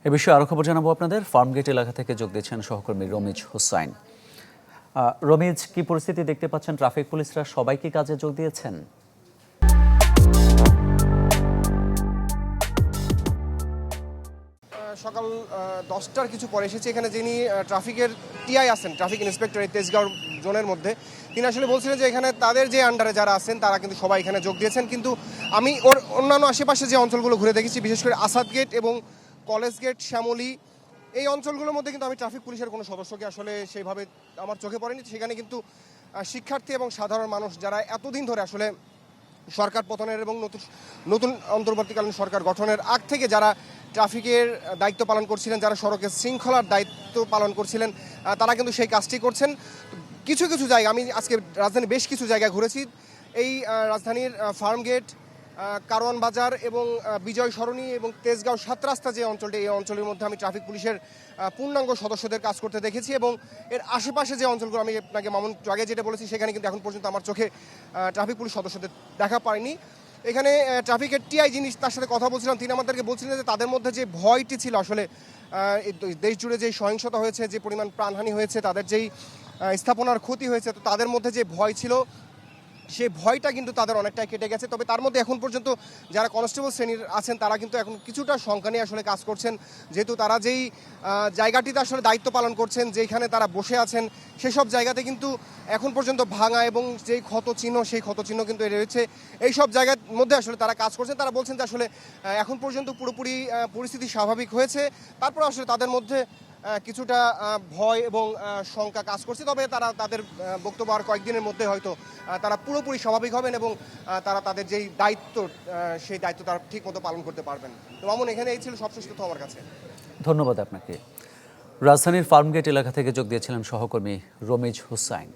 এ বিষয়ে আরও খবর জানাবো আপনাদের। ফার্মগেট এলাকা থেকে যোগ দিচ্ছেন সহকর্মী রমিজ হোসাইন। রমিজ, কি পরিস্থিতি দেখতে পাচ্ছেন? ট্রাফিক পুলিশরা সবাই কি কাজে যোগ দিয়েছেন? সকাল 10টার কিছু পরে এসেছে এখানে, যিনি ট্রাফিকের টিআই আছেন, ট্রাফিক ইন্সপেক্টর এই তেজগাঁও জোনের মধ্যে, তিনি আসলে বলছিলেন যে এখানে তাদের যে আন্ডারে যারা আছেন তারা কিন্তু সবাই এখানে যোগ দিয়েছেন। কিন্তু আমি অন্যান্য আশেপাশে যে অঞ্চলগুলো ঘুরে দেখেছি, বিশেষ করে আসাদ গেট এবং কলেজ গেট, শ্যামলী, এই অঞ্চলগুলোর মধ্যে কিন্তু আমি ট্রাফিক পুলিশের কোনো সদস্যকে আসলে সেইভাবে আমার চোখে পড়েনি। সেখানে কিন্তু শিক্ষার্থী এবং সাধারণ মানুষ যারা এতদিন ধরে আসলে সরকার পতনের এবং নতুন অন্তর্বর্তীকালীন সরকার গঠনের আগ থেকে যারা ট্রাফিকের দায়িত্ব পালন করছিলেন, যারা সড়কের শৃঙ্খলার দায়িত্ব পালন করছিলেন, তারা কিন্তু সেই কাজটি করছেন। কিছু কিছু জায়গা, আমি আজকে রাজধানীর বেশ কিছু জায়গায় ঘুরেছি। এই রাজধানীর ফার্মগেট, কারওয়ান বাজার এবং বিজয় সরণি এবং তেজগাঁও ৭ রাস্তা যে অঞ্চলটি, এই অঞ্চলের মধ্যে আমি ট্রাফিক পুলিশের পূর্ণাঙ্গ সদস্যদের কাজ করতে দেখেছি। এবং এর আশেপাশে যে অঞ্চলগুলো, আমি আপনাকে মামুন আগে যেটা বলেছি, সেখানে কিন্তু এখন পর্যন্ত আমার চোখে ট্রাফিক পুলিশ সদস্যদের দেখা পাইনি। এখানে ট্রাফিকের টিআই, যিনি তার সাথে কথা বলছিলাম, তিনি আমাদেরকে বলছিলেন যে তাদের মধ্যে যে ভয়টি ছিল, আসলে দেশ জুড়ে যে সহিংসতা হয়েছে, যে পরিমাণ প্রাণহানি হয়েছে, তাদের যেই স্থাপনার ক্ষতি হয়েছে, তো তাদের মধ্যে যে ভয় ছিল, সেই ভয়টা কিন্তু তাদের অনেকটাই কেটে গেছে। তবে তার মধ্যে এখন পর্যন্ত যারা কনস্টেবল শ্রেণীর আছেন, তারা কিন্তু এখন কিছুটা শঙ্কা নিয়ে আসলে কাজ করছেন, যেহেতু তারা যেই জায়গাটিতে আসলে দায়িত্ব পালন করছেন, যেখানে তারা বসে আছেন, সেসব জায়গাতে কিন্তু এখন পর্যন্ত ভাঙা এবং যেই ক্ষতচিহ্ন, সেই ক্ষতচিহ্ন কিন্তু রয়েছে। এই সব জায়গার মধ্যে আসলে তারা কাজ করছেন। তারা বলছেন যে আসলে এখন পর্যন্ত পুরোপুরি পরিস্থিতি স্বাভাবিক হয়েছে, তারপর আসলে তাদের মধ্যে কিছুটা ভয় এবং শঙ্কা কাজ করছে। তবে তারা তাদের বক্তব্য আর কয়েকদিনের মধ্যে হয়তো তারা পুরোপুরি স্বাভাবিক হবেন এবং তারা তাদের যেই দায়িত্ব, সেই দায়িত্ব তারা ঠিক মতো পালন করতে পারবেন। তো মামুন, এখানে এই ছিল সবশেষ তথ্য আমার কাছে। ধন্যবাদ আপনাকে। রাজধানীর ফার্মগেট এলাকা থেকে যোগ দিয়েছিলেন সহকর্মী রমিজ হোসাইন।